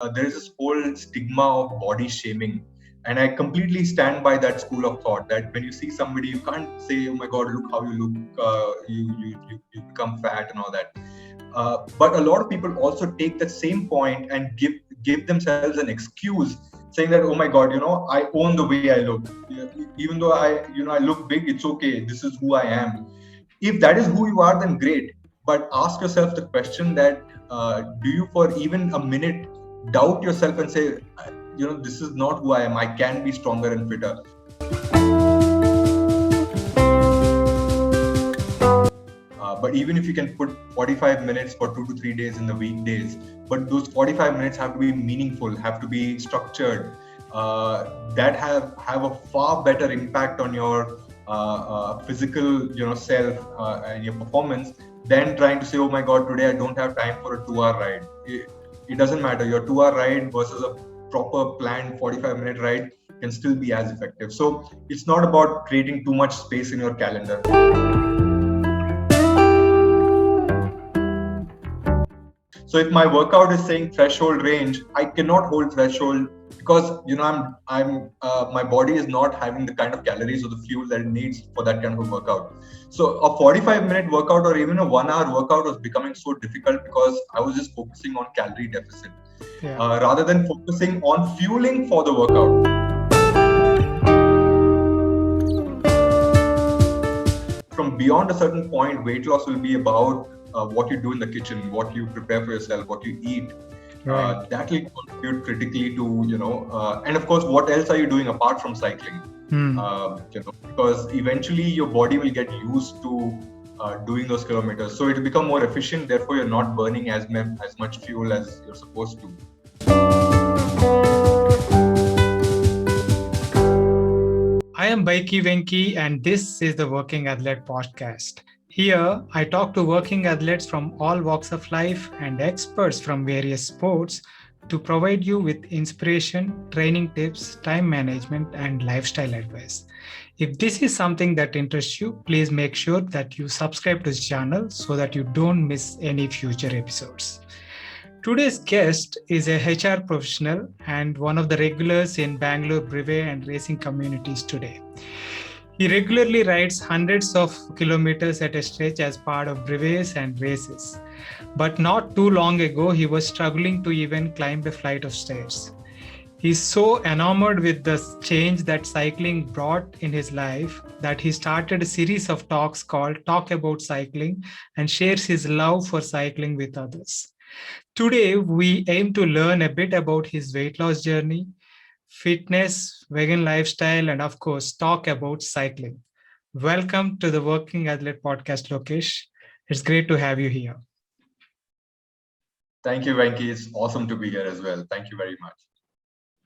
there is this whole stigma of body shaming. And I completely stand by that school of thought that when you see somebody, you can't say, "Oh my God, look how you look, you become fat and all that." But a lot of people also take that same point and give themselves an excuse, saying that, "Oh my God, I own the way I look. Even though I look big, it's okay. This is who I am." If that is who you are, then great. But ask yourself the question that do you, for even a minute, doubt yourself and say, this is not who I am. I can be stronger and fitter. But even if you can put 45 minutes for 2 to 3 days in the weekdays, but those 45 minutes have to be meaningful, have to be structured, that have a far better impact on your physical, self and your performance than trying to say, "Oh my God, today I don't have time for a 2-hour ride." It doesn't matter. Your 2-hour ride versus a proper planned 45-minute ride can still be as effective. So it's not about creating too much space in your calendar. So if my workout is saying threshold range, I cannot hold threshold because my body is not having the kind of calories or the fuel that it needs for that kind of a workout. So a 45-minute workout or even a 1-hour workout was becoming so difficult because I was just focusing on calorie deficit rather than focusing on fueling for the workout. From beyond a certain point, weight loss will be about what you do in the kitchen, what you prepare for yourself, what you eat. Right. That will contribute critically to, and of course, what else are you doing apart from cycling? Because eventually your body will get used to doing those kilometers. So it will become more efficient. Therefore, you're not burning as much fuel as you're supposed to. I am Baiki Venki, and this is the Working Athlete Podcast. Here, I talk to working athletes from all walks of life and experts from various sports to provide you with inspiration, training tips, time management, and lifestyle advice. If this is something that interests you, please make sure that you subscribe to this channel so that you don't miss any future episodes. Today's guest is a HR professional and one of the regulars in Bangalore brevet and racing communities today. He regularly rides hundreds of kilometers at a stretch as part of brevets and races. But not too long ago, he was struggling to even climb a flight of stairs. He's so enamored with the change that cycling brought in his life that he started a series of talks called Talk About Cycling and shares his love for cycling with others. Today, we aim to learn a bit about his weight loss journey, fitness, vegan lifestyle, and of course, talk about cycling. Welcome to the Working Athlete Podcast, Lokesh. It's great to have you here. Thank you, Venki. It's awesome to be here as well. Thank you very much.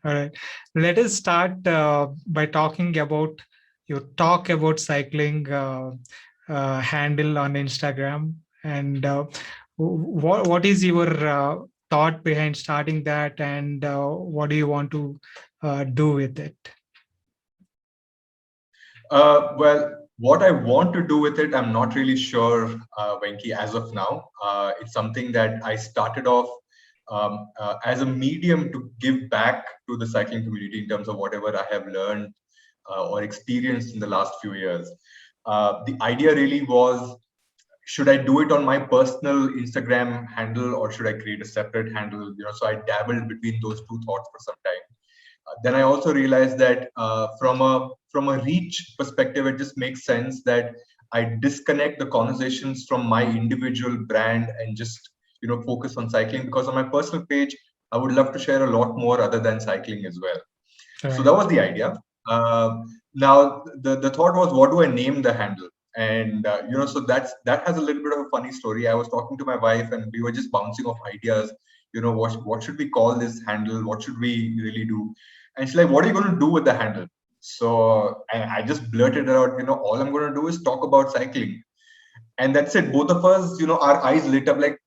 All right. Let us start by talking about your Talk About Cycling handle on Instagram. And what is your thought behind starting that, and what do you want to do with it? Well, what I want to do with it, I'm not really sure, Venki, as of now. It's something that I started off as a medium to give back to the cycling community in terms of whatever I have learned or experienced in the last few years. The idea really was, should I do it on my personal Instagram handle or should I create a separate handle? So I dabbled between those two thoughts for some time. Then I also realized that from a reach perspective, it just makes sense that I disconnect the conversations from my individual brand and just focus on cycling, because on my personal page I would love to share a lot more other than cycling as well. Right. So that was the idea. Now the thought was, what do I name the handle? And so that has a little bit of a funny story. I was talking to my wife and we were just bouncing off ideas. What should we call this handle? What should we really do? And she's like, "What are you going to do with the handle?" So I just blurted out, all I'm going to do is talk about cycling. And that's it. Both of us, our eyes lit up like,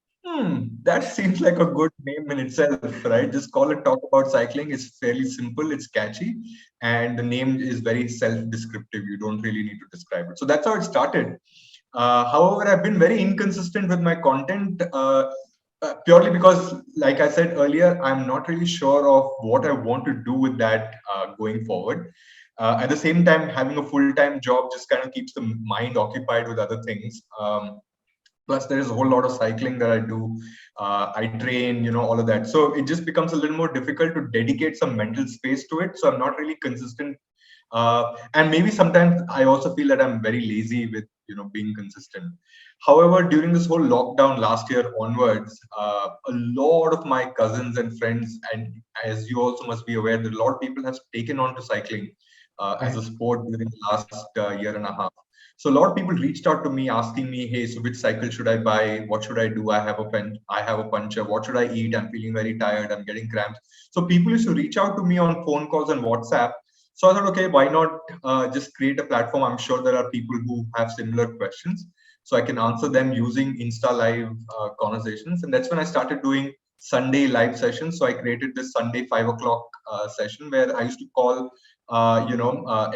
that seems like a good name in itself, right? Just call it Talk About Cycling. It's fairly simple, it's catchy, and the name is very self-descriptive. You don't really need to describe it. So that's how it started. However, I've been very inconsistent with my content. Purely because, like I said earlier, I'm not really sure of what I want to do with that going forward. At the same time, having a full-time job just kind of keeps the mind occupied with other things. Plus, there is a whole lot of cycling that I do. I train, all of that. So it just becomes a little more difficult to dedicate some mental space to it. So I'm not really consistent. And maybe sometimes I also feel that I'm very lazy with, being consistent. However, during this whole lockdown last year onwards, a lot of my cousins and friends, and as you also must be aware, that a lot of people have taken on to cycling as a Right. sport during the last year and a half. So a lot of people reached out to me asking me, "Hey, so which cycle should I buy? What should I do? I have a puncture. What should I eat? I'm feeling very tired. I'm getting cramps." So people used to reach out to me on phone calls and WhatsApp. So I thought, okay, why not just create a platform? I'm sure there are people who have similar questions, so I can answer them using Insta Live conversations. And that's when I started doing Sunday live sessions. So I created this Sunday 5 o'clock session where I used to call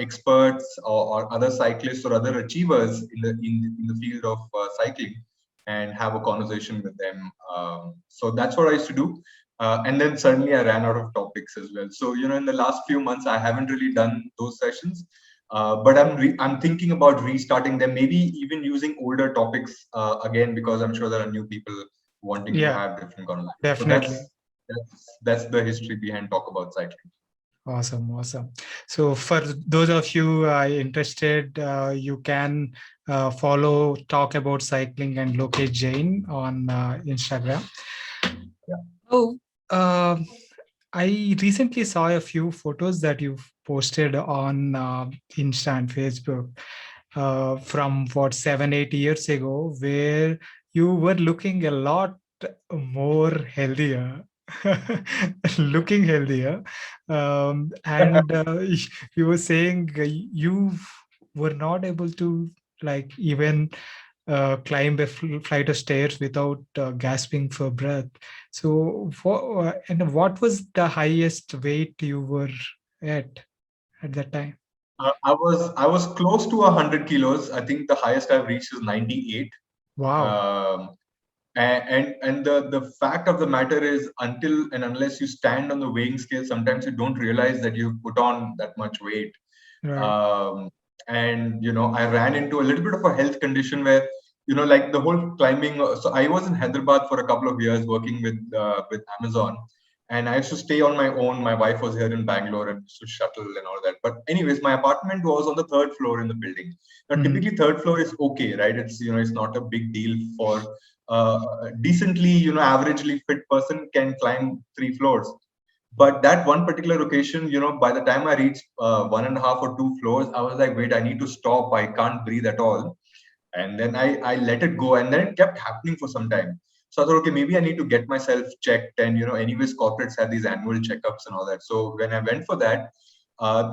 experts or other cyclists or other achievers in the field of cycling and have a conversation with them. So that's what I used to do. And then suddenly I ran out of topics as well. So, in the last few months, I haven't really done those sessions. But I'm thinking about restarting them, maybe even using older topics again, because I'm sure there are new people wanting to Yeah, have different conversations. So definitely. that's the history behind Talk About Cycling. Awesome, awesome. So for those of you interested, you can follow Talk About Cycling and Lokesh Jain on Instagram. Yeah. Oh, I recently saw a few photos that you've posted on Insta and Facebook from what 7, 8 years ago, where you were looking a lot more healthier, looking healthier, and you were saying you were not able to like even climb a flight of stairs without gasping for breath. So, and what was the highest weight you were at that time? I was close to 100 kilos. I think the highest I've reached is 98. Wow. Um, and the fact of the matter is, until and unless you stand on the weighing scale, sometimes you don't realize that you've put on that much weight. Right. um, and I ran into a little bit of a health condition where like the whole climbing. So I was in Hyderabad for a couple of years working with Amazon, and I used to stay on my own. My wife was here in Bangalore and used to shuttle and all that. But anyways, my apartment was on the third floor in the building. Now Mhm. typically third floor is okay, right? It's it's not a big deal for a decently averagely fit person can climb 3 floors. But that one particular occasion, by the time I reached one and a half or 2 floors, I was like, wait, I need to stop. I can't breathe at all. And then I let it go. And then it kept happening for some time. So I thought, okay, maybe I need to get myself checked. And, anyways, corporates have these annual checkups and all that. So when I went for that,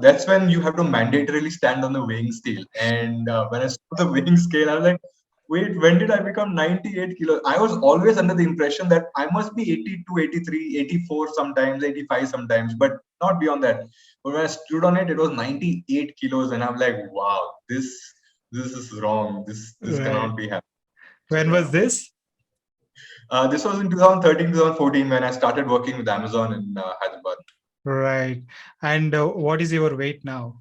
that's when you have to mandatorily stand on the weighing scale. And when I saw the weighing scale, I was like, wait, when did I become 98 kilos? I was always under the impression that I must be 82, 83, 84 sometimes, 85 sometimes, but not beyond that. But when I stood on it, it was 98 kilos. And I'm like, wow, this is wrong. This Right. cannot be happening. So When yeah. was this? This was in 2013, 2014 when I started working with Amazon in Hyderabad. Right. And what is your weight now?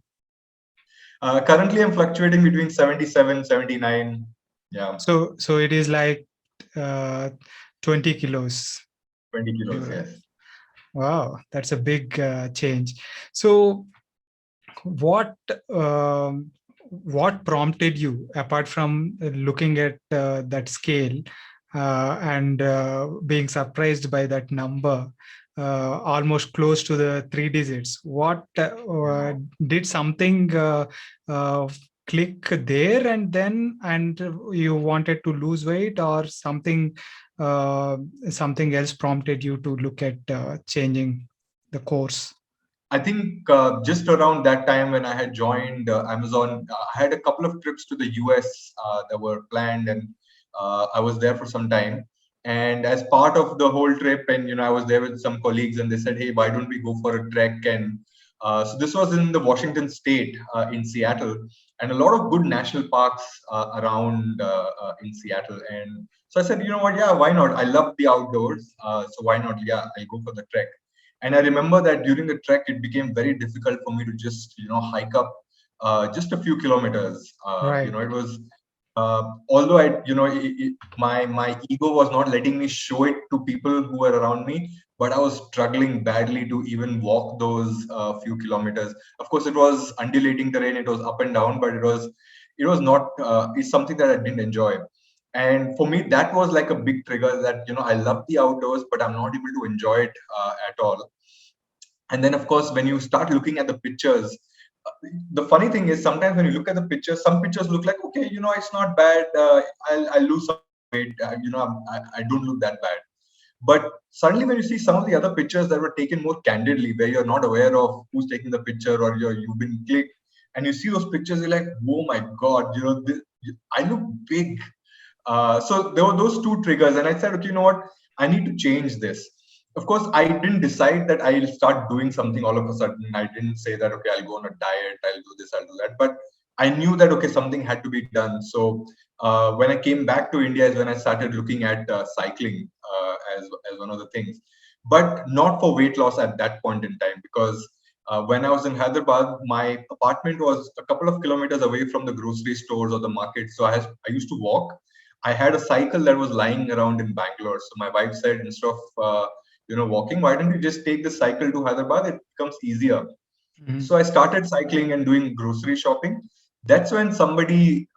Currently, I'm fluctuating between 77, 79. Yeah, So it is like uh, 20 kilos. 20 kilos. Right. Yes. Wow, that's a big change. So what what prompted you, apart from looking at that scale and being surprised by that number, almost close to the 3 digits? What did something uh, click there, and then and you wanted to lose weight, or uh, something else prompted you to look at changing the course? I think just around that time when I had joined Amazon, I had a couple of trips to the US that were planned, and I was there for some time. And as part of the whole trip, and I was there with some colleagues, and they said, "Hey, why don't we go for a trek?" And So this was in the Washington State in Seattle, and a lot of good national parks around in Seattle. And so I said, you know what? Yeah, why not? I love the outdoors, so why not? Yeah, I'll go for the trek. And I remember that during the trek, it became very difficult for me to just hike up just a few kilometers. Right. It was although my ego was not letting me show it to people who were around me, but I was struggling badly to even walk those few kilometers. Of course, it was undulating terrain; it was up and down, but it was not. It's something that I didn't enjoy, and for me, that was like a big trigger. That I love the outdoors, but I'm not able to enjoy it at all. And then of course when you start looking at the pictures, the funny thing is sometimes when you look at the pictures, some pictures look like, okay, it's not bad, I'll lose some weight, I don't look that bad. But suddenly when you see some of the other pictures that were taken more candidly, where you're not aware of who's taking the picture, or you've been clicked, and you see those pictures, you're like, oh my god, I look big. So there were those two triggers, and I said, okay, you know what? I need to change this. Of course, I didn't decide that I'll start doing something all of a sudden. I didn't say that, okay, I'll go on a diet, I'll do this, I'll do that. But I knew that, okay, something had to be done. So when I came back to India is when I started looking at cycling as one of the things, but not for weight loss at that point in time, because when I was in Hyderabad, my apartment was a couple of kilometers away from the grocery stores or the market. So I used to walk. I had a cycle that was lying around in Bangalore. So my wife said, instead of walking, why don't you just take the cycle to Hyderabad? It becomes easier. Mhm. So I started cycling and doing grocery shopping. That's when somebody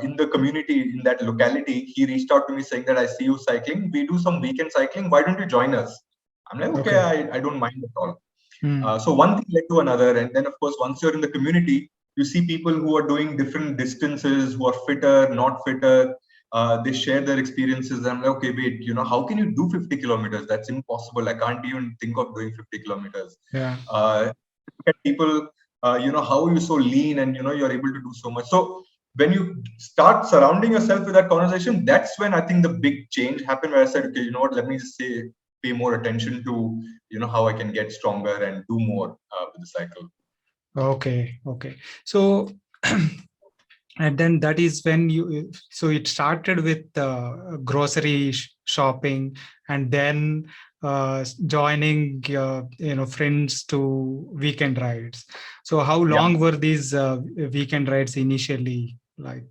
in the community, in that locality, he reached out to me saying that, I see you cycling. We do some weekend cycling. Why don't you join us? I'm like, okay, Okay. I don't mind at all. Mm. So one thing led to another, and then of course, once you're in the community, you see people who are doing different distances, who are fitter, not fitter. They share their experiences. And I'm like, okay, wait, how can you do 50 kilometers? That's impossible. I can't even think of doing 50 kilometers. Yeah. Look at people, how are you so lean, and you're able to do so much. So when you start surrounding yourself with that conversation, that's when I think the big change happened, where I said, okay, you know what, let me just say, pay more attention to how I can get stronger and do more with the cycle. Okay. Okay. So, and then that is when so it started with grocery shopping, and then joining friends to weekend rides. So how Yeah. long were these weekend rides initially like?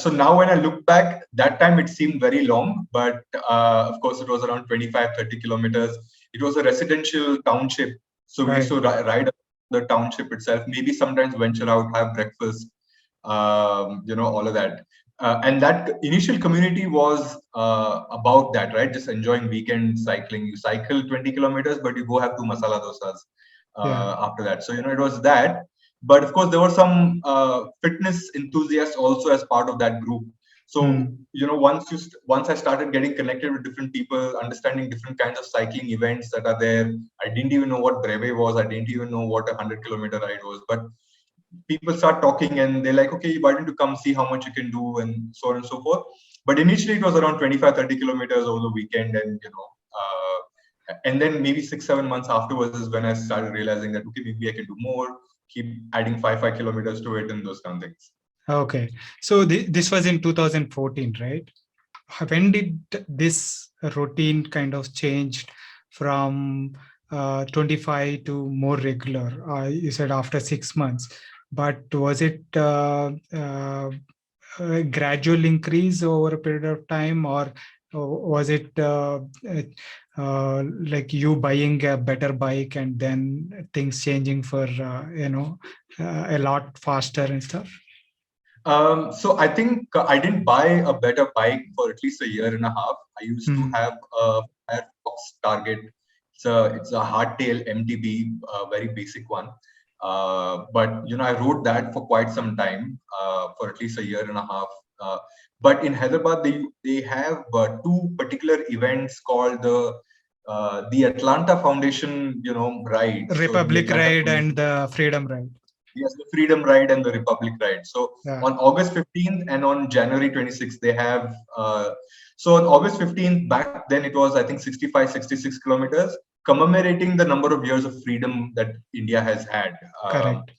So now when I look back, that time it seemed very long, but of course it was around 25, 30 kilometers. It was a residential township. So we used Right. to ride the township itself, maybe sometimes venture out, have breakfast, all of that. And that initial community was about that, right? Just enjoying weekend cycling. You cycle 20 kilometers, but you go have two masala dosas Yeah. after that. So, it was that. But of course, there were some fitness enthusiasts also as part of that group. So, Mm. once I started getting connected with different people, understanding different kinds of cycling events that are there, I didn't even know what Breve was. I didn't even know what a 100-kilometer ride was. But people start talking and they're like, okay, why don't you come see how much you can do, and so on and so forth. But initially it was around 25, 30 kilometers over the weekend. And then maybe 6, 7 months afterwards is when I started realizing that, okay, maybe I can do more, keep adding 5 kilometers to it, and those kind of things. Okay. So this was in 2014, right? When did this routine kind of changed from 25 to more regular? You said after 6 months, but was it a gradual increase over a period of time, or was it like you buying a better bike and then things changing for a lot faster and stuff? So I think I didn't buy a better bike for at least a year and a half. I used to Hmm. have a Firefox Target. It's a hardtail MTB, very basic one. But I rode that for quite some time, for at least a year and a half. But in Hyderabad, they have two particular events called the Atlanta Foundation, ride. So the Republic Atlanta Ride and Foundation, the Freedom Ride. Yes, the Freedom Ride and the Republic Ride. So Yeah. on August 15th and on January 26th, they have. So on August 15th, back then it was, I think, 65, 66 kilometers, commemorating the number of years of freedom that India has had. Correct.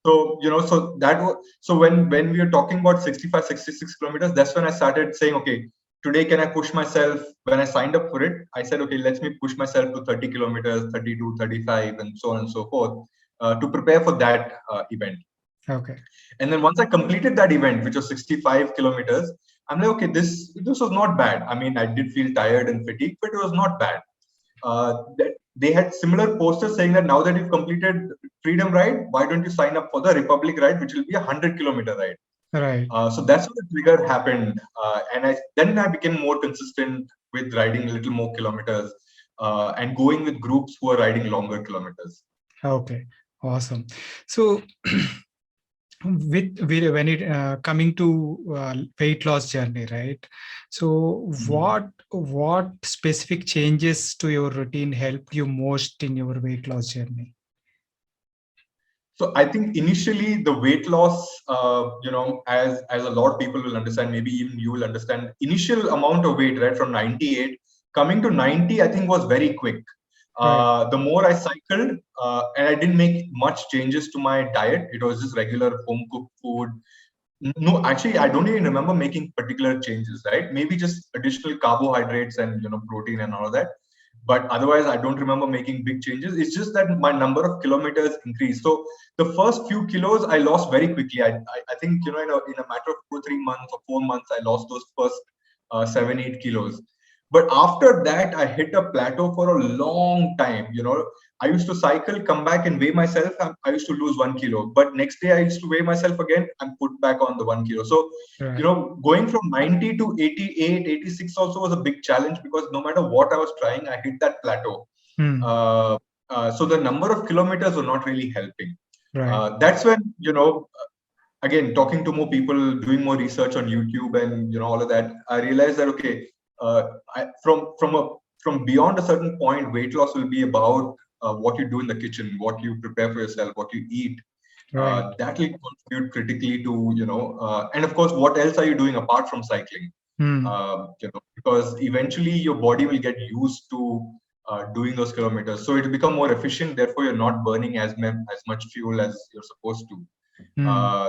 So, so that was, so when we were talking about 65, 66 kilometers, that's when I started saying, okay, today can I push myself? When I signed up for it, I said, okay, let me push myself to 30 kilometers, 32, 35, and so on and so forth, to prepare for that event. Okay. And then once I completed that event, which was 65 kilometers, I'm like, okay, this was not bad. I mean, I did feel tired and fatigued, but it was not bad. That they had similar posters saying that now that you've completed Freedom Ride, why don't you sign up for the Republic Ride, which will be a 100-kilometer ride. Right. So that's when the trigger happened, and then I became more consistent with riding a little more kilometers, and going with groups who are riding longer kilometers. Okay. Awesome. So with when it coming to weight loss journey, right? So what specific changes to your routine helped you most in your weight loss journey? So I think initially the weight loss, as a lot of people will understand, maybe even you will understand, initial amount of weight, right, from 98 coming to 90, I think was very quick. Right. The more I cycled, and I didn't make much changes to my diet. It was just regular home cooked food. No, actually, I don't even remember making particular changes, right? Maybe just additional carbohydrates and protein and all of that. But otherwise, I don't remember making big changes. It's just that my number of kilometers increased. So the first few kilos I lost very quickly. I think in a matter of 2 or 3 months or 4 months, I lost those first 7, 8 kilos. But after that, I hit a plateau for a long time. I used to cycle, come back and weigh myself. I used to lose 1 kilo. But next day I used to weigh myself again and put back on the 1 kilo. So, Right. going from 90 to 88, 86 also was a big challenge, because no matter what I was trying, I hit that plateau. Hmm. So the number of kilometers were not really helping. Right. That's when, again, talking to more people, doing more research on YouTube and, all of that, I realized that, okay, from beyond a certain point, weight loss will be about what you do in the kitchen, what you prepare for yourself, what you eat. Right. That will contribute critically to, and of course, what else are you doing apart from cycling? Hmm. Because eventually your body will get used to doing those kilometers, so it will become more efficient. Therefore, you're not burning as much fuel as you're supposed to.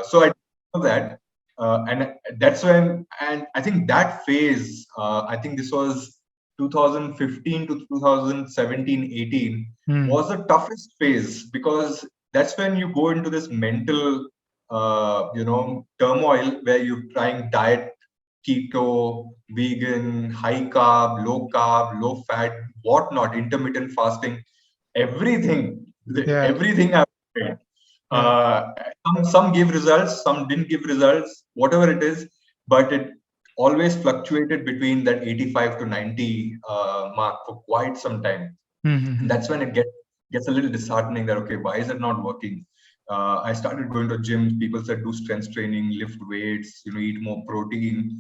So I know that, and that's when, and I think that phase, I think this was 2015 to 2017, 18, was the toughest phase, because that's when you go into this mental, turmoil, where you're trying diet, keto, vegan, high carb, low fat, whatnot, intermittent fasting, everything, Yeah. everything I've tried. Uh, some give results, some didn't give results, whatever it is, but it always fluctuated between that 85 to 90 mark for quite some time. And that's when it gets a little disheartening that, okay, why is it not working? I started going to gyms. People said do strength training, lift weights, eat more protein.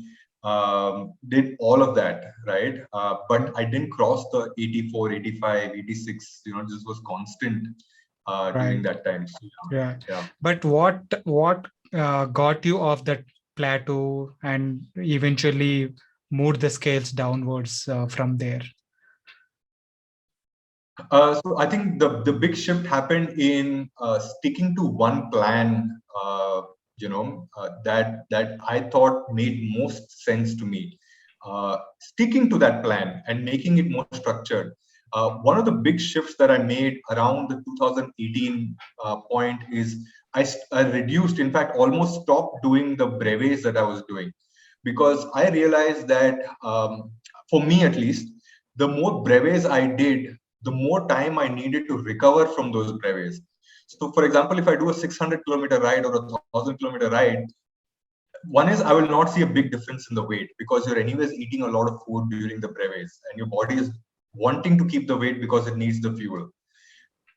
Did all of that, right? But I didn't cross the 84, 85, 86. This was constant during Right. that time. So, Yeah. yeah. But what got you off that plateau and eventually moved the scales downwards from there? So I think the big shift happened in sticking to one plan. That I thought made most sense to me. Sticking to that plan and making it more structured. One of the big shifts that I made around the 2018 point is I reduced, in fact, almost stopped doing the brevets that I was doing, because I realized that, for me at least, the more brevets I did, the more time I needed to recover from those brevets. So, for example, if I do a 600-kilometer ride or a 1,000-kilometer ride, one is I will not see a big difference in the weight, because you're anyways eating a lot of food during the brevets, and your body is wanting to keep the weight because it needs the fuel.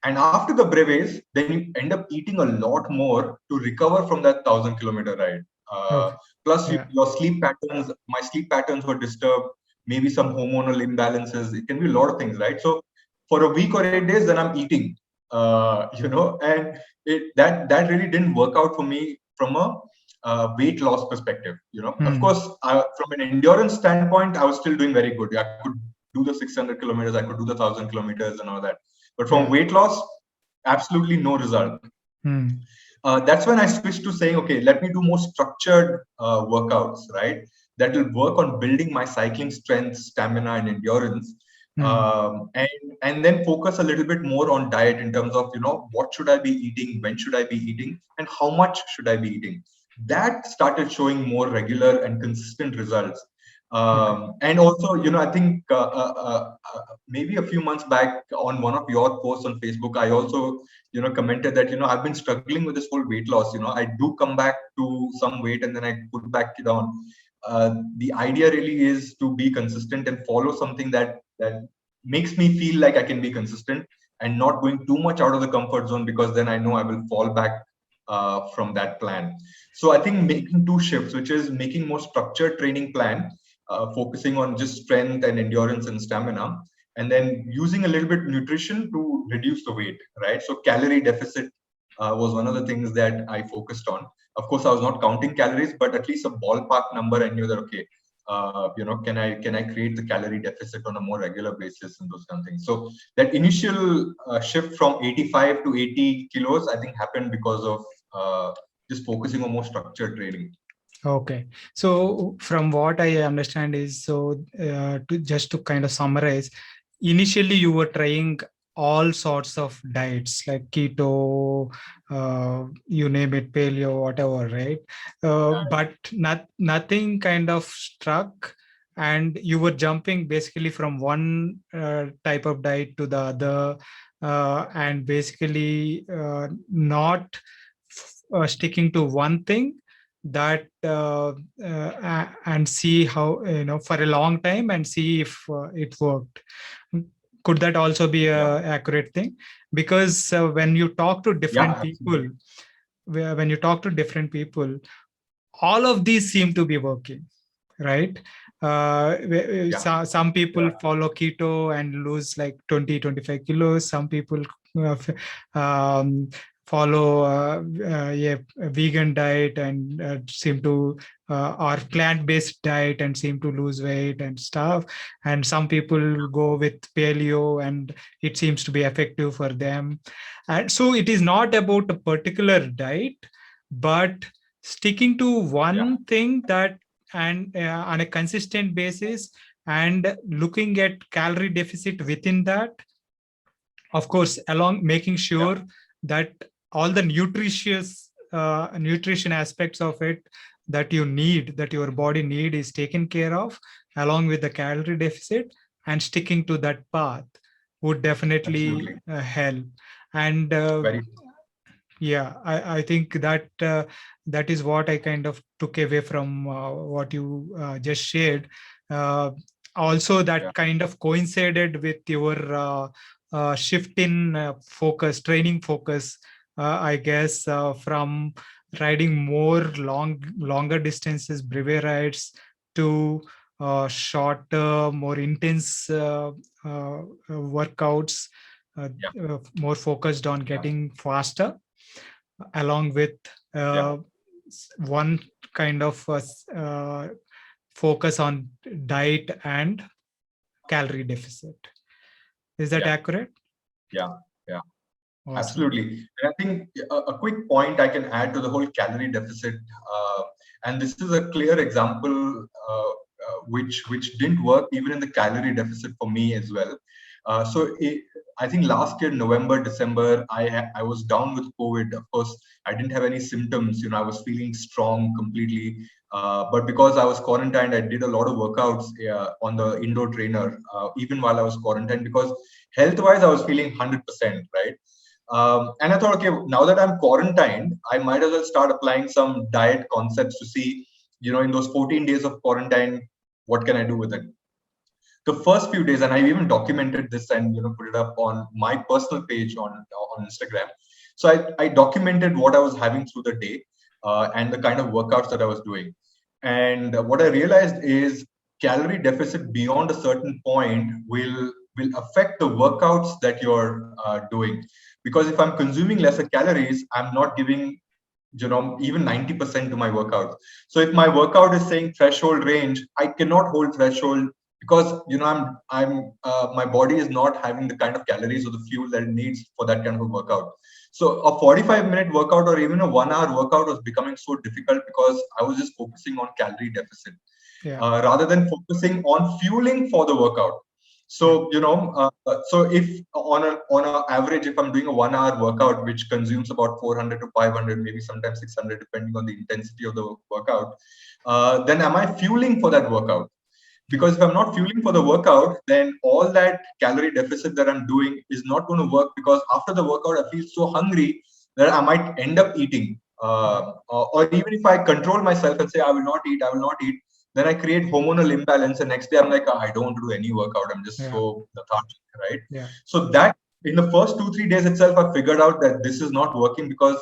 And after the brevets, then you end up eating a lot more to recover from that 1,000-kilometer ride. Okay. Plus, Yeah. your sleep patterns, my sleep patterns were disturbed, maybe some hormonal imbalances. It can be a lot of things, right? So, for a week or 8 days, then I'm eating. and that really didn't work out for me from a weight loss perspective. Of course, from an endurance standpoint, I was still doing very good. I could do the 600 kilometers, I could do the 1,000 kilometers and all that. But from weight loss, absolutely no result. That's when I switched to saying, okay, let me do more structured workouts, right? That will work on building my cycling strength, stamina, and endurance. And then focus a little bit more on diet in terms of, what should I be eating, when should I be eating, and how much should I be eating. That started showing more regular and consistent results. And also, I think maybe a few months back on one of your posts on Facebook, I also, commented that, I've been struggling with this whole weight loss. I do come back to some weight and then I put back down. The idea really is to be consistent and follow something that makes me feel like I can be consistent and not going too much out of the comfort zone, because then I know I will fall back from that plan. So I think making two shifts, which is making more structured training plan, focusing on just strength and endurance and stamina, and then using a little bit nutrition to reduce the weight, right? So calorie deficit was one of the things that I focused on. Of course, I was not counting calories, but at least a ballpark number. I knew that, okay, can I create the calorie deficit on a more regular basis and those kind of things. So that initial shift from 85 to 80 kilos, I think, happened because of just focusing on more structured training. Okay. So from what I understand is, just to kind of summarize, initially you were trying all sorts of diets like keto, you name it, paleo, whatever, right? But nothing kind of struck, and you were jumping basically from one type of diet to the other, and basically not sticking to one thing that and see how, for a long time and see if it worked. Could that also be a accurate thing? Because when you talk to different people, all of these seem to be working, right? Some people follow keto and lose like 20-25 kilos. Some people follow a vegan diet and seem to or plant-based diet and seem to lose weight and stuff, and some people go with paleo and it seems to be effective for them. And so it is not about a particular diet, but sticking to one thing that, and on a consistent basis, and looking at calorie deficit within that, of course, along making sure that all the nutrition aspects of it that your body need is taken care of, along with the calorie deficit, and sticking to that path would definitely help. And I think that that is what I kind of took away from what you just shared. Also, that kind of coincided with your shift in training focus, I guess, from riding longer distances, brevet rides, to shorter, more intense workouts, more focused on getting faster, along with one kind of focus on diet and calorie deficit. Is that accurate? Yeah. Awesome. Absolutely. And I think a quick point I can add to the whole calorie deficit, and this is a clear example which didn't work even in the calorie deficit for me as well. I think last year, November, December, I was down with COVID. Of course, I didn't have any symptoms. I was feeling strong completely. But because I was quarantined, I did a lot of workouts on the indoor trainer, even while I was quarantined, because health-wise, I was feeling 100%, right? And I thought, okay, now that I'm quarantined, I might as well start applying some diet concepts to see, in those 14 days of quarantine, what can I do with it? The first few days, and I even documented this and put it up on my personal page on Instagram. So I documented what I was having through the day and the kind of workouts that I was doing. And what I realized is calorie deficit beyond a certain point will will affect the workouts that you're doing. Because if I'm consuming lesser calories, I'm not giving even 90% to my workout. So if my workout is saying threshold range, I cannot hold threshold because I'm my body is not having the kind of calories or the fuel that it needs for that kind of a workout. So a 45-minute workout or even a 1 hour workout was becoming so difficult because I was just focusing on calorie deficit Yeah. rather than focusing on fueling for the workout. So so if on a average, if I'm doing a 1 hour workout which consumes about 400 to 500, maybe sometimes 600, depending on the intensity of the workout, then am I fueling for that workout? Because if I'm not fueling for the workout, then all that calorie deficit that I'm doing is not going to work, because after the workout I feel so hungry that I might end up eating. Or even if I control myself and say I will not eat, I will not eat, then I create hormonal imbalance. And next day I'm like, I don't want to do any workout. I'm just Yeah. so lethargic, right? Yeah. So that in the first 2-3 days itself, I figured out that this is not working, because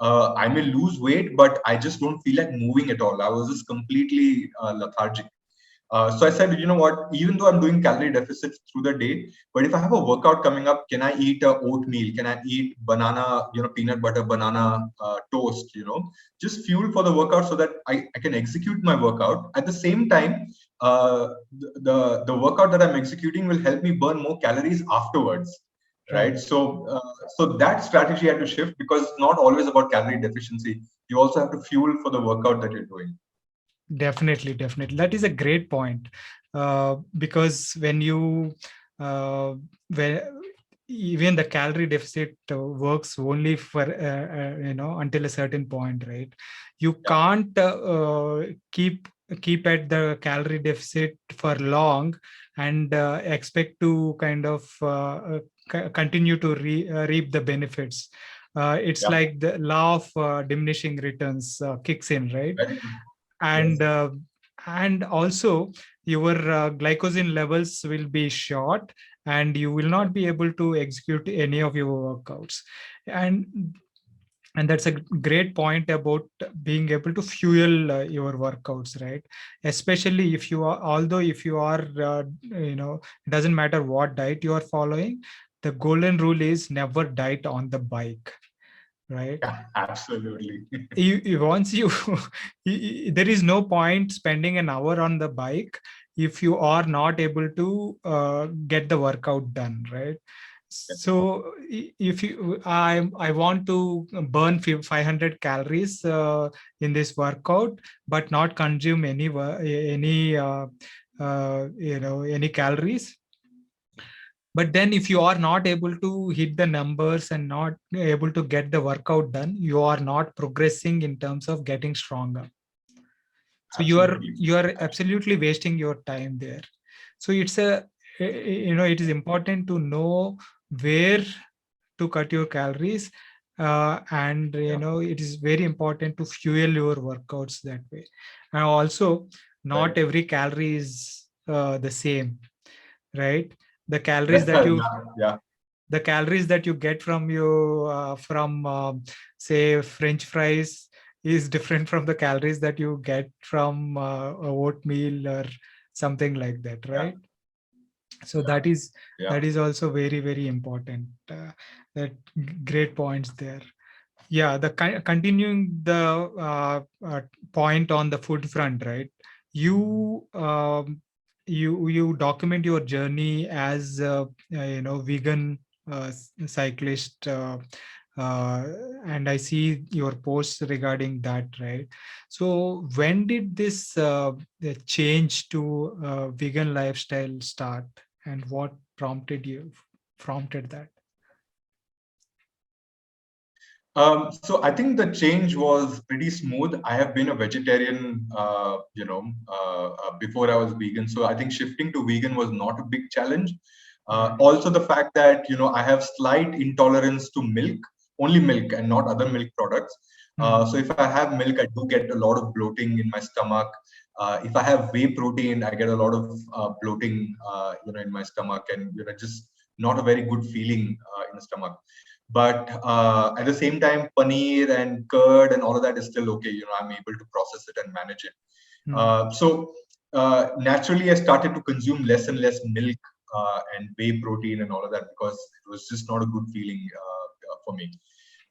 I may lose weight, but I just don't feel like moving at all. I was just completely lethargic. So I said, you know what, even though I'm doing calorie deficits through the day, but if I have a workout coming up, can I eat a oatmeal? Can I eat banana, peanut butter, banana toast, just fuel for the workout so that I can execute my workout. At the same time, the workout that I'm executing will help me burn more calories afterwards. Right. Right. So that strategy had to shift, because it's not always about calorie deficiency. You also have to fuel for the workout that you're doing. Definitely, definitely. That is a great point. Because when you, when even the calorie deficit works only for, until a certain point, right? You Yeah. can't keep at the calorie deficit for long and expect to kind of continue to reap the benefits. It's Yeah. like the law of diminishing returns kicks in, right? Very good. Yes. and and also your glycogen levels will be short, and you will not be able to execute any of your workouts. And that's a great point about being able to fuel your workouts, right? Especially if you are, although if you are it doesn't matter what diet you are following, the golden rule is never diet on the bike, right? Yeah, absolutely. Once you there is no point spending an hour on the bike if you are not able to get the workout done, right? So if you I want to burn 500 calories in this workout, but not consume any calories. But then if you are not able to hit the numbers and not able to get the workout done, you are not progressing in terms of getting stronger. So Absolutely. you are absolutely wasting your time there. So it's it is important to know where to cut your calories, and Yeah. it is very important to fuel your workouts that way. And also, Right. not every calorie is the same, right? the calories that you Yeah. the calories that you get from say French fries is different from the calories that you get from a oatmeal or something like that, Yeah. right? So Yeah. that Yeah. is also very, very important. That great points there. Yeah, continuing the point on the food front, right? You you document your journey as vegan cyclist, uh, and I see your posts regarding that, right? So when did this the change to vegan lifestyle start, and what prompted that? So I think the change was pretty smooth. I have been a vegetarian, before I was vegan. So I think shifting to vegan was not a big challenge. Right. Also, the fact that I have slight intolerance to milk, only milk and not other milk products. So if I have milk, I do get a lot of bloating in my stomach. If I have whey protein, I get a lot of bloating, in my stomach, and just not a very good feeling in the stomach. But at the same time, paneer and curd and all of that is still okay. I'm able to process it and manage it. Mm. So naturally, I started to consume less and less milk and whey protein and all of that, because it was just not a good feeling for me.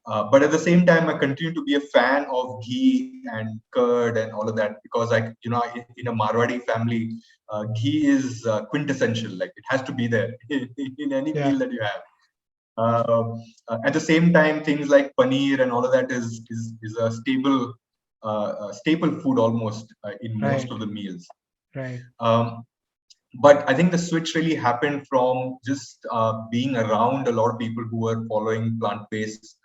But at the same time, I continue to be a fan of ghee and curd and all of that, because in a Marwadi family, ghee is quintessential. Like, it has to be there in any meal that you have. At the same time, things like paneer and all of that is a staple food almost in most of the meals. Right. But I think the switch really happened from just being around a lot of people who were following plant-based,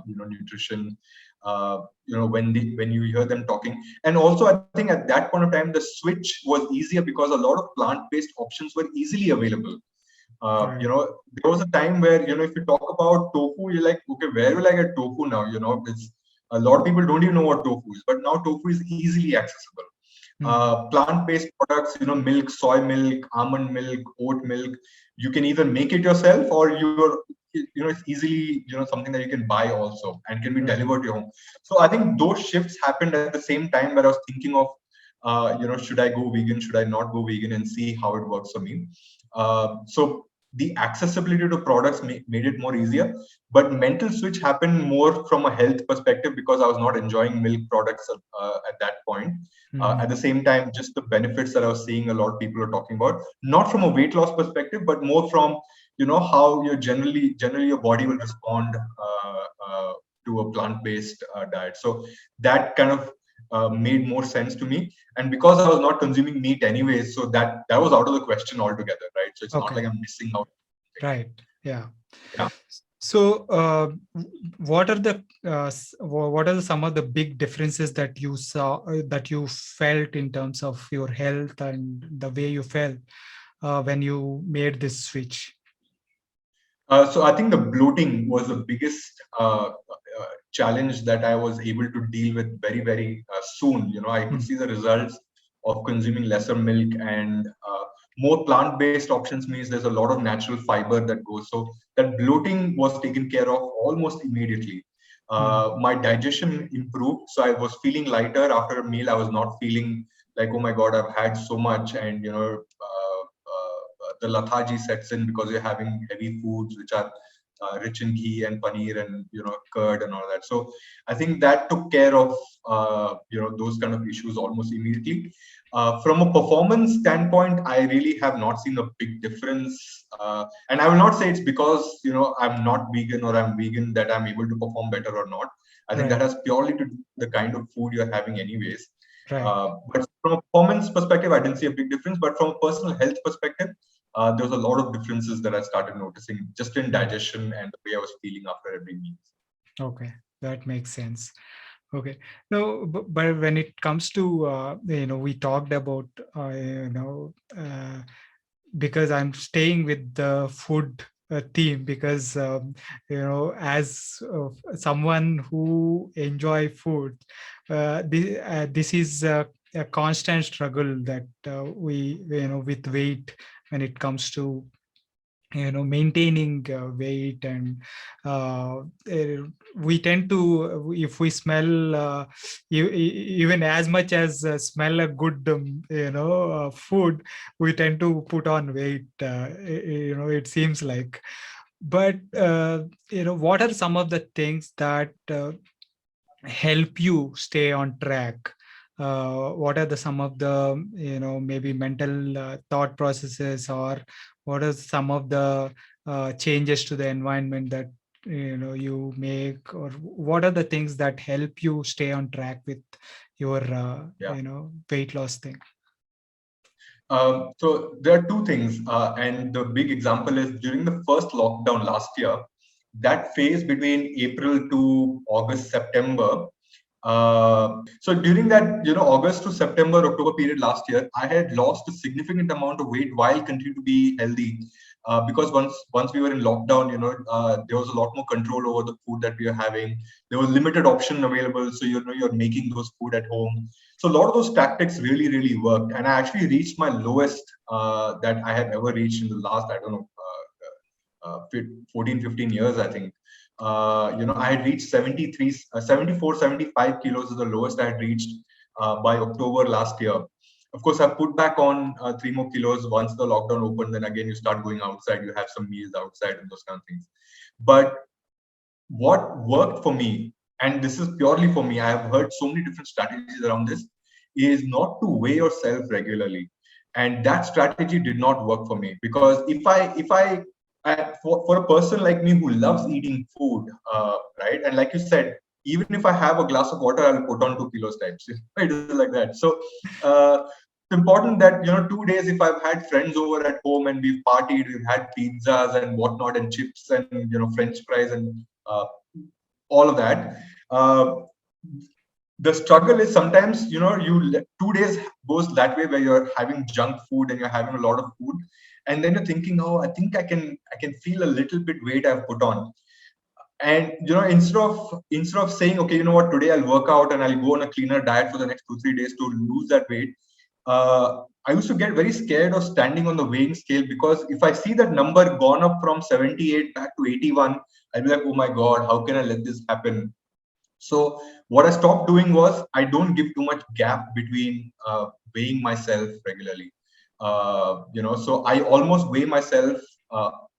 nutrition. When you hear them talking, and also I think at that point of time the switch was easier because a lot of plant-based options were easily available. There was a time where, if you talk about tofu, you're like, okay, where will I get tofu now? It's, a lot of people don't even know what tofu is, but now tofu is easily accessible. Plant-based products, milk, soy milk, almond milk, oat milk, you can either make it yourself, or it's easily, something that you can buy also and can be delivered to your home. So I think those shifts happened at the same time where I was thinking of, should I go vegan? Should I not go vegan, and see how it works for me? So the accessibility to products made it more easier, but mental switch happened more from a health perspective, because I was not enjoying milk products at that point. At the same time, just the benefits that I was seeing a lot of people are talking about, not from a weight loss perspective, but more from, how you're generally your body will respond to a plant-based diet. So that kind of made more sense to me, and because I was not consuming meat anyways, so that was out of the question altogether, right? So it's not like I'm missing out. Right. Yeah. So what are some of the big differences that you saw, that you felt in terms of your health and the way you felt when you made this switch? So I think the bloating was the biggest challenge that I was able to deal with very, very soon. I could see the results of consuming lesser milk, and more plant-based options means there's a lot of natural fiber that goes. So that bloating was taken care of almost immediately. My digestion improved, so I was feeling lighter after a meal. I was not feeling like, oh my God, I've had so much, and the lethargy sets in because you're having heavy foods which are rich in ghee and paneer and curd and all that. So I think that took care of those kind of issues almost immediately. From a performance standpoint, I really have not seen a big difference, and I will not say it's because I'm not vegan or I'm vegan that I'm able to perform better or not. I think that has purely to do with the kind of food you're having anyways. But from a performance perspective, I didn't see a big difference. But from a personal health perspective, there was a lot of differences that I started noticing just in digestion and the way I was feeling after every meal. Okay, that makes sense. Okay. No, but when it comes to, we talked about, because I'm staying with the food theme, because, as someone who enjoy food, this is a constant struggle that we, with weight, when it comes to maintaining weight, and we tend to, if we smell even as much as smell a good food, we tend to put on weight, it seems like. But what are some of the things that help you stay on track? What are some of the maybe mental thought processes, or what are some of the changes to the environment that you make, or what are the things that help you stay on track with your weight loss thing? So there are two things, and the big example is during the first lockdown last year, that phase between April to August, September. So during that, August to September, October period last year, I had lost a significant amount of weight while continuing to be healthy. Because once we were in lockdown, there was a lot more control over the food that we were having. There was limited option available, so you're making those food at home. So a lot of those tactics really, really worked, and I actually reached my lowest that I have ever reached in the last, I don't know, 14, 15 years, I think. I had reached 74, 75 kilos is the lowest I had reached by October last year. Of course, I put back on 3 more kilos once the lockdown opened. Then again, you start going outside, you have some meals outside and those kind of things. But what worked for me, and this is purely for me, I have heard so many different strategies around this, is not to weigh yourself regularly. And that strategy did not work for me, because for a person like me who loves eating food, right? And like you said, even if I have a glass of water, I'll put on 2 kilos types. It is like that. So it's important that, 2 days, if I've had friends over at home and we've partied, we've had pizzas and whatnot and chips and French fries and all of that. The struggle is sometimes, 2 days goes that way, where you're having junk food and you're having a lot of food, and then you're thinking, oh, I think I can feel a little bit weight I've put on. And instead of saying, okay, you know what, today I'll work out and I'll go on a cleaner diet for the next 2-3 days to lose that weight. I used to get very scared of standing on the weighing scale, because if I see that number gone up from 78 back to 81, I'll be like, oh my God, how can I let this happen? So what I stopped doing was, I don't give too much gap between weighing myself regularly. So I almost weigh myself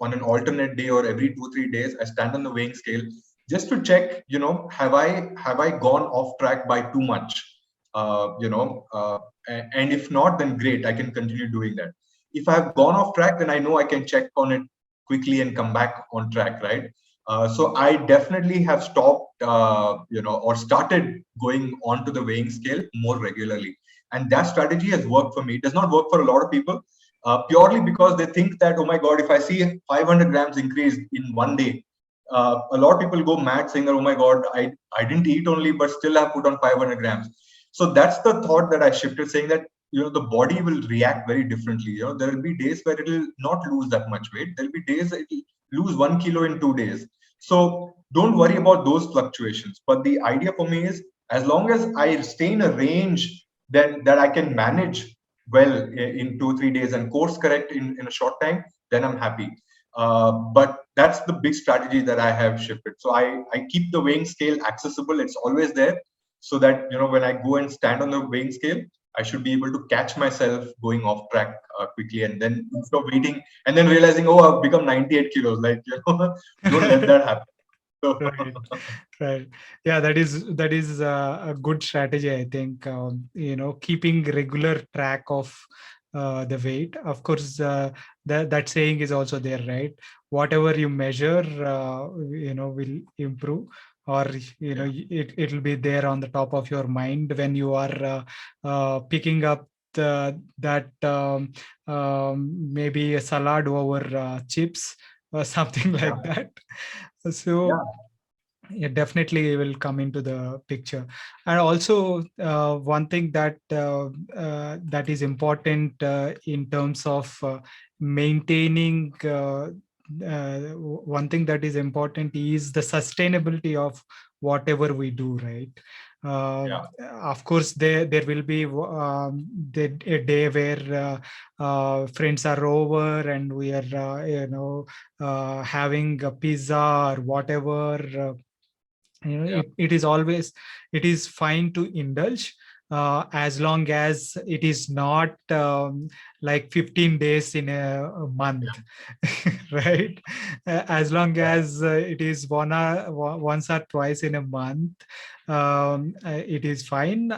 on an alternate day, or every 2-3 days. I stand on the weighing scale just to check, have I gone off track by too much? And if not, then great, I can continue doing that. If I have gone off track, then I know I can check on it quickly and come back on track, right? So I definitely have stopped, or started going onto the weighing scale more regularly. And that strategy has worked for me. It does not work for a lot of people, purely because they think that, oh my God, if I see 500 grams increase in one day, a lot of people go mad saying that, oh my God, I didn't eat only, but still I put on 500 grams. So that's the thought that I shifted, saying that, the body will react very differently. There will be days where it will not lose that much weight. There will be days that it will lose 1 kilo in 2 days. So don't worry about those fluctuations. But the idea for me is, as long as I stay in a range then that I can manage well in 2-3 days and course correct in a short time, then I'm happy. But that's the big strategy that I have shifted. So I keep the weighing scale accessible. It's always there, so that, when I go and stand on the weighing scale, I should be able to catch myself going off track quickly, and then stop waiting and then realizing, oh, I've become 98 kilos. Like, don't let that happen. Right, right. Yeah, that is a good strategy, I think. Keeping regular track of the weight. Of course, that saying is also there, right? Whatever you measure, will improve, or Yeah. it'll be there on the top of your mind when you are picking up that maybe a salad over chips or something like Yeah. that. So Yeah. it definitely will come into the picture. And also, one thing that is important in terms of maintaining, one thing that is important is the sustainability of whatever we do, right? uh, Yeah. of course, there will be a day where friends are over and we are having a pizza or whatever. Yeah. It is fine to indulge, as long as it is not like 15 days in a month. Right? As long Yeah. as it is once or twice in a month, it is fine.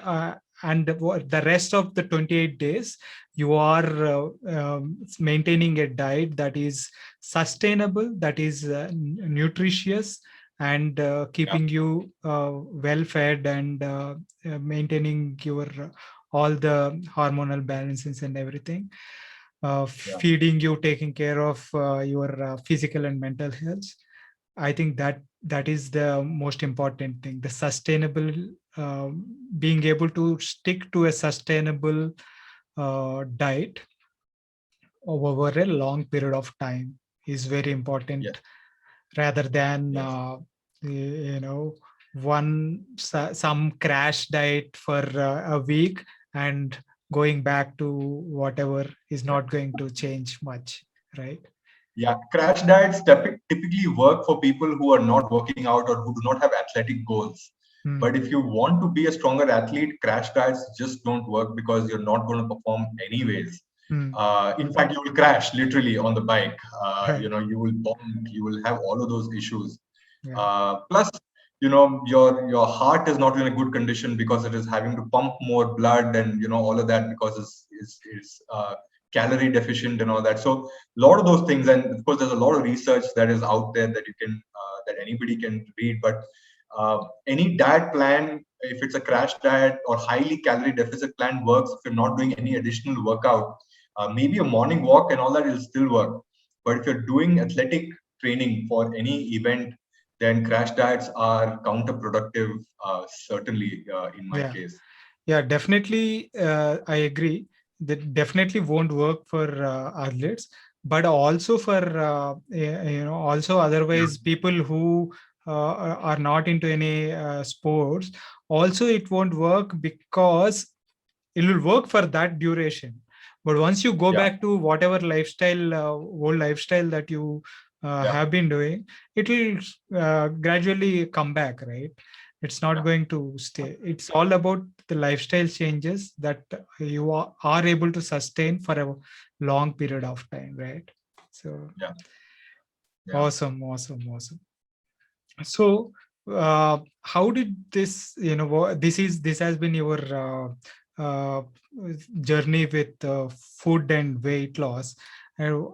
And the rest of the 28 days, you are maintaining a diet that is sustainable, that is nutritious, and Yeah. keeping you well fed, and maintaining your all the hormonal balances and everything, Yeah. feeding you, taking care of your physical and mental health. I think that is the most important thing. The sustainable, being able to stick to a sustainable diet over a long period of time is very Yes. important, rather than Yes. you know some crash diet for a week and going back to whatever is Yeah. not going to change much, right? Yeah. Crash diets typically work for people who are not working out or who do not have athletic goals. But if you want to be a stronger athlete, crash diets just don't work because you're not going to perform anyways. In fact, you will crash literally on the bike. Right. You will bonk, you will have all of those issues. Yeah. Plus, your heart is not in a good condition because it is having to pump more blood and all of that because it's calorie deficient and all that. So a lot of those things, and of course, there's a lot of research that is out there that you can that anybody can read. But any diet plan, if it's a crash diet or highly calorie deficit plan, works if you're not doing any additional workout. Maybe a morning walk and all that will still work. But if you're doing athletic training for any event, then crash diets are counterproductive, certainly in my Yeah. case. Yeah, definitely. I agree. That definitely won't work for athletes, but also for also otherwise people who are not into any sports. Also, it won't work because it will work for that duration. But once you go Yeah, back to whatever lifestyle, old lifestyle that you yeah, have been doing, it will gradually come back, right? It's not yeah, going to stay. It's all about the lifestyle changes that you are able to sustain for a long period of time, right? So yeah, yeah. awesome, awesome, awesome. So how did this, this has been your journey with food and weight loss, and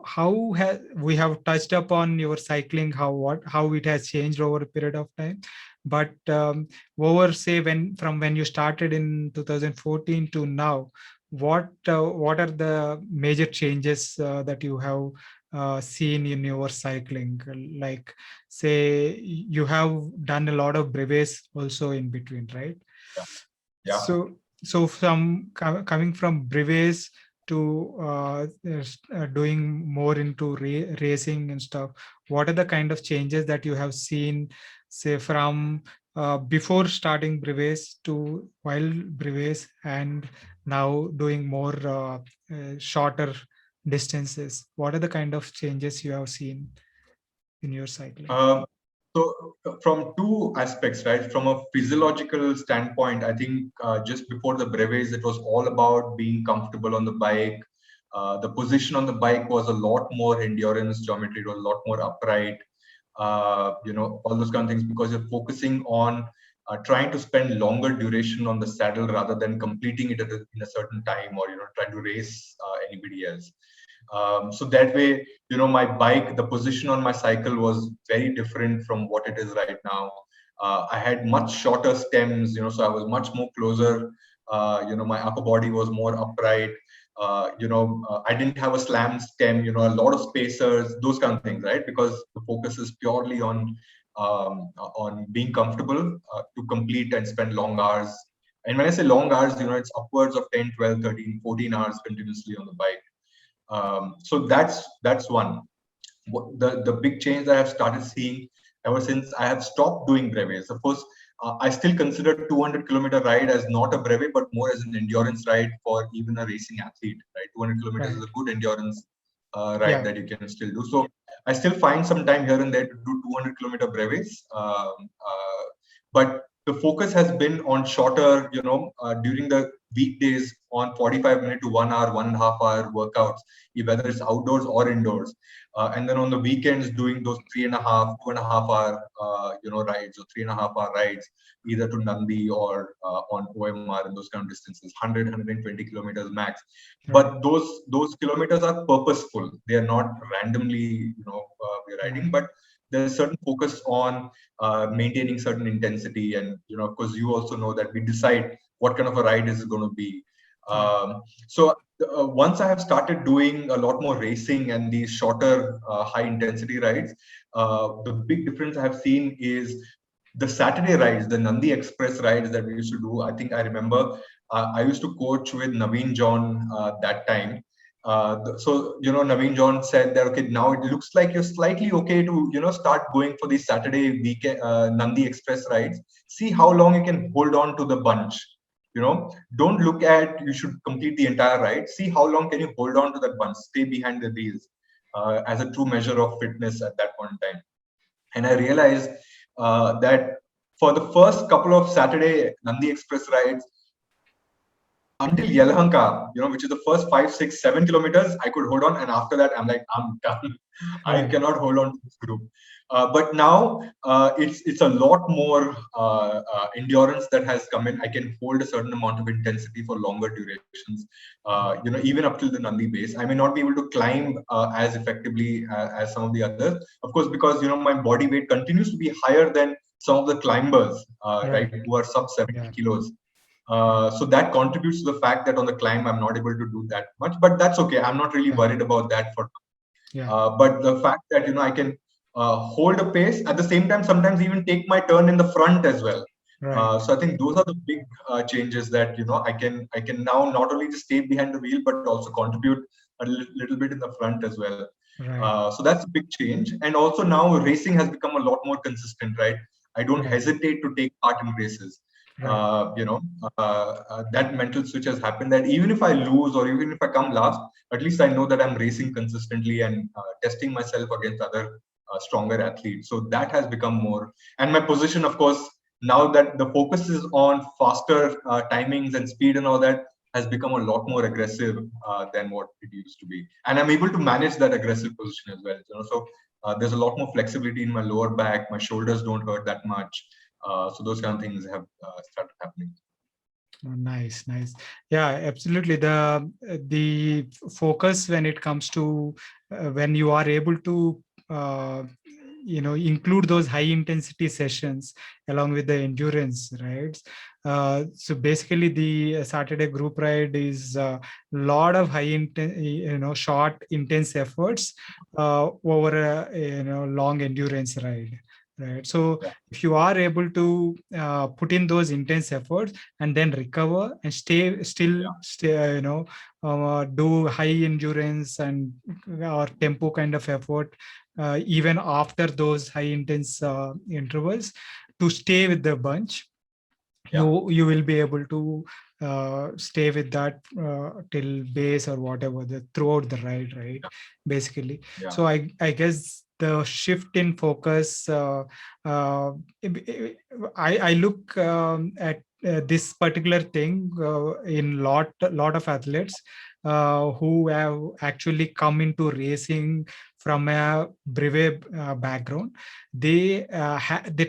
we have touched upon your cycling, how it has changed over a period of time, but over, say, when you started in 2014 to now, what are the major changes that you have seen in your cycling? Like, say, you have done a lot of brevets also in between, right? Yeah. Yeah. So from coming from brevets to doing more into racing and stuff, what are the kind of changes that you have seen, say, from before starting brevets to while brevets, and now doing more shorter distances? What are the kind of changes you have seen in your cycling? Um, from two aspects, right? From a physiological standpoint, I think just before the brevets, it was all about being comfortable on the bike. The position on the bike was a lot more endurance geometry, it was a lot more upright. All those kind of things, because you're focusing on trying to spend longer duration on the saddle rather than completing it in a certain time, or trying to race anybody else. So that way, my bike, the position on my cycle was very different from what it is right now. I had much shorter stems, so I was much more closer. My upper body was more upright. I didn't have a slam stem, a lot of spacers, those kind of things, right? Because the focus is purely on being comfortable to complete and spend long hours. And when I say long hours, it's upwards of 10, 12, 13, 14 hours continuously on the bike. So that's one. The big change that I've started seeing ever since I have stopped doing brevets. Of course, I still consider 200-kilometer ride as not a brevet, but more as an endurance ride for even a racing athlete. Right, 200 kilometers Right. is a good endurance ride Yeah. that you can still do. So I still find some time here and there to do 200-kilometer brevets, but the focus has been on shorter, during the weekdays on 45-minute to 1 hour, 1.5 hour workouts, whether it's outdoors or indoors. And then on the weekends, doing those 3.5, 2.5 hour, rides, or 3.5 hour rides, either to Nandi or on OMR and those kind of distances, 100, 120 kilometers max. But those kilometers are purposeful. They are not randomly, we're riding, but there's certain focus on maintaining certain intensity. And, of course, you also know that we decide what kind of a ride is going to be. So once I have started doing a lot more racing and these shorter high intensity rides, the big difference I have seen is the Saturday rides, the Nandi Express rides that we used to do. I think I remember I used to coach with Naveen John that time. Naveen John said that, okay, now it looks like you're slightly okay to, start going for these Saturday weekend Nandi Express rides. See how long you can hold on to the bunch. Don't look at you should complete the entire ride. See how long can you hold on to that bunch, stay behind the wheels, as a true measure of fitness at that point in time. And I realized that for the first couple of Saturday Nandi Express rides, until Yelahanka, which is the first 5, 6, 7 kilometers, I could hold on, and after that, I'm like, I'm done. I Right. cannot hold on to this group. But now it's a lot more endurance that has come in. I can hold a certain amount of intensity for longer durations. Even up till the Nandi base, I may not be able to climb as effectively as some of the others. Of course, because my body weight continues to be higher than some of the climbers, right, Right. who are sub 70 Yeah. kilos. So that contributes to the fact that on the climb I'm not able to do that much, but that's okay. I'm not really Yeah. worried about that for. Yeah. But the fact that I can hold a pace at the same time, sometimes even take my turn in the front as well. Right. So I think those are the big changes that I can now not only just stay behind the wheel but also contribute a little bit in the front as well. Right. So that's a big change, and also now racing has become a lot more consistent, right? I don't Right. hesitate to take part in races. Right. That mental switch has happened that even if I lose or even if I come last, at least I know that I'm racing consistently and testing myself against other stronger athletes. So that has become more. And my position, of course, now that the focus is on faster timings and speed and all that, has become a lot more aggressive than what it used to be. And I'm able to manage that aggressive position as well. So there's a lot more flexibility in my lower back. My shoulders don't hurt that much. So those kind of things have started happening. Oh, nice, nice. Yeah, absolutely. The focus when it comes to when you are able to include those high intensity sessions along with the endurance rides. So basically, the Saturday group ride is a lot of short intense efforts over a long endurance ride. Right. So Yeah. if you are able to put in those intense efforts and then recover and do high endurance and or tempo kind of effort even after those high intense intervals to stay with the bunch, Yeah. you will be able to stay with that till base or whatever throughout the ride, right? Yeah. Basically. Yeah. So I guess the shift in focus, I look at this particular thing in lot of athletes who have actually come into racing from a brevet background. They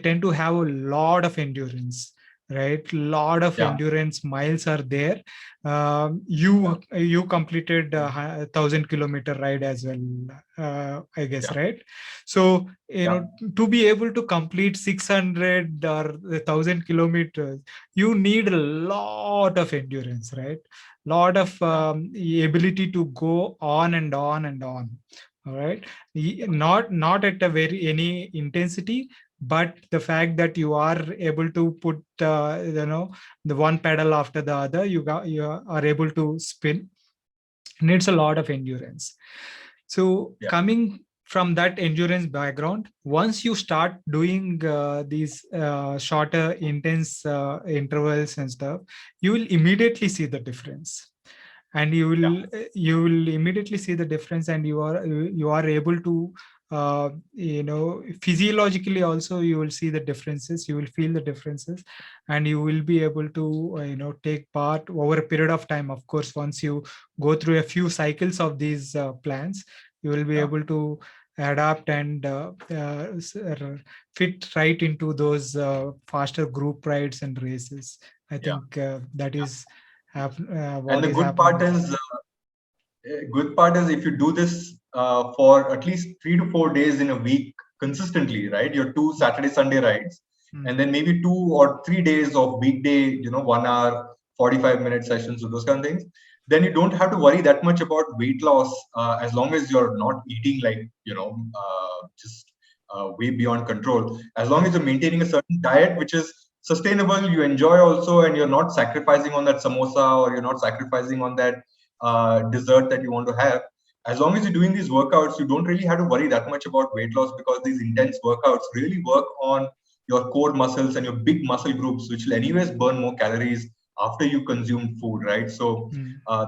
tend to have a lot of endurance, right? Lot of Yeah. endurance miles are there. You completed a 1,000-kilometer ride as well, I guess, Yeah. right? So Yeah. to be able to complete 600 or 1,000 kilometers, you need a lot of endurance, right? Lot of ability to go on and on and on. All right. Not at a very any intensity, but the fact that you are able to put the one pedal after the other, you are able to spin, needs a lot of endurance. So Yeah. coming from that endurance background, once you start doing these shorter intense intervals and stuff, you will immediately see the difference, and Yeah. you will immediately see the difference, and you are able to physiologically also you will see the differences, you will feel the differences, and you will be able to take part over a period of time. Of course, once you go through a few cycles of these plans, you will be Yeah. able to adapt and fit right into those faster group rides and races. I Yeah. think that is And what the is happening. good part is if you do this for at least 3 to 4 days in a week consistently, right? Your 2 Saturday Sunday rides, and then maybe 2 or 3 days of weekday, 1 hour, 45-minute sessions or those kind of things. Then you don't have to worry that much about weight loss as long as you're not eating like just way beyond control. As long as you're maintaining a certain diet which is sustainable, you enjoy also, and you're not sacrificing on that samosa or you're not sacrificing on that dessert that you want to have. As long as you're doing these workouts, you don't really have to worry that much about weight loss, because these intense workouts really work on your core muscles and your big muscle groups, which will anyways burn more calories after you consume food, right? So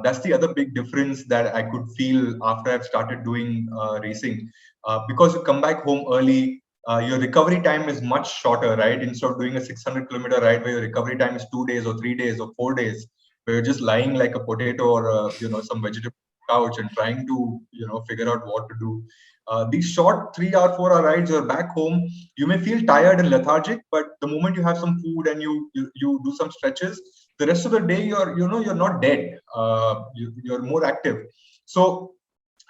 that's the other big difference that I could feel after I've started doing racing. Because you come back home early, your recovery time is much shorter, right? Instead of doing a 600-kilometer ride where your recovery time is 2 days or 3 days or 4 days, where you're just lying like a potato or some vegetable couch and trying to figure out what to do. These short 3 hour, 4 hour rides, you're back home. You may feel tired and lethargic, but the moment you have some food and you do some stretches, the rest of the day you're not dead. You're more active. So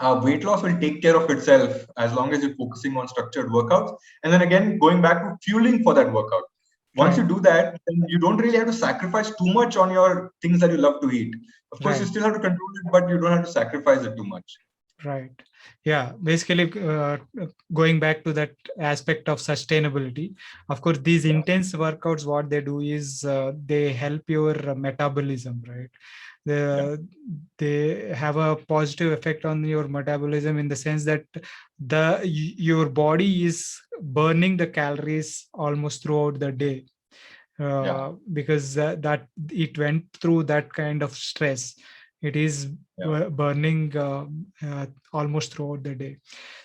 weight loss will take care of itself as long as you're focusing on structured workouts. And then again, going back to fueling for that workout. Once you do that, then you don't really have to sacrifice too much on your things that you love to eat. Of course, you still have to control it, but you don't have to sacrifice it too much. Right. Yeah. Basically, going back to that aspect of sustainability, of course, these intense workouts, what they do is they help your metabolism, right? They have a positive effect on your metabolism in the sense that your body is burning the calories almost throughout the day, because that it went through that kind of stress. It is burning almost throughout the day,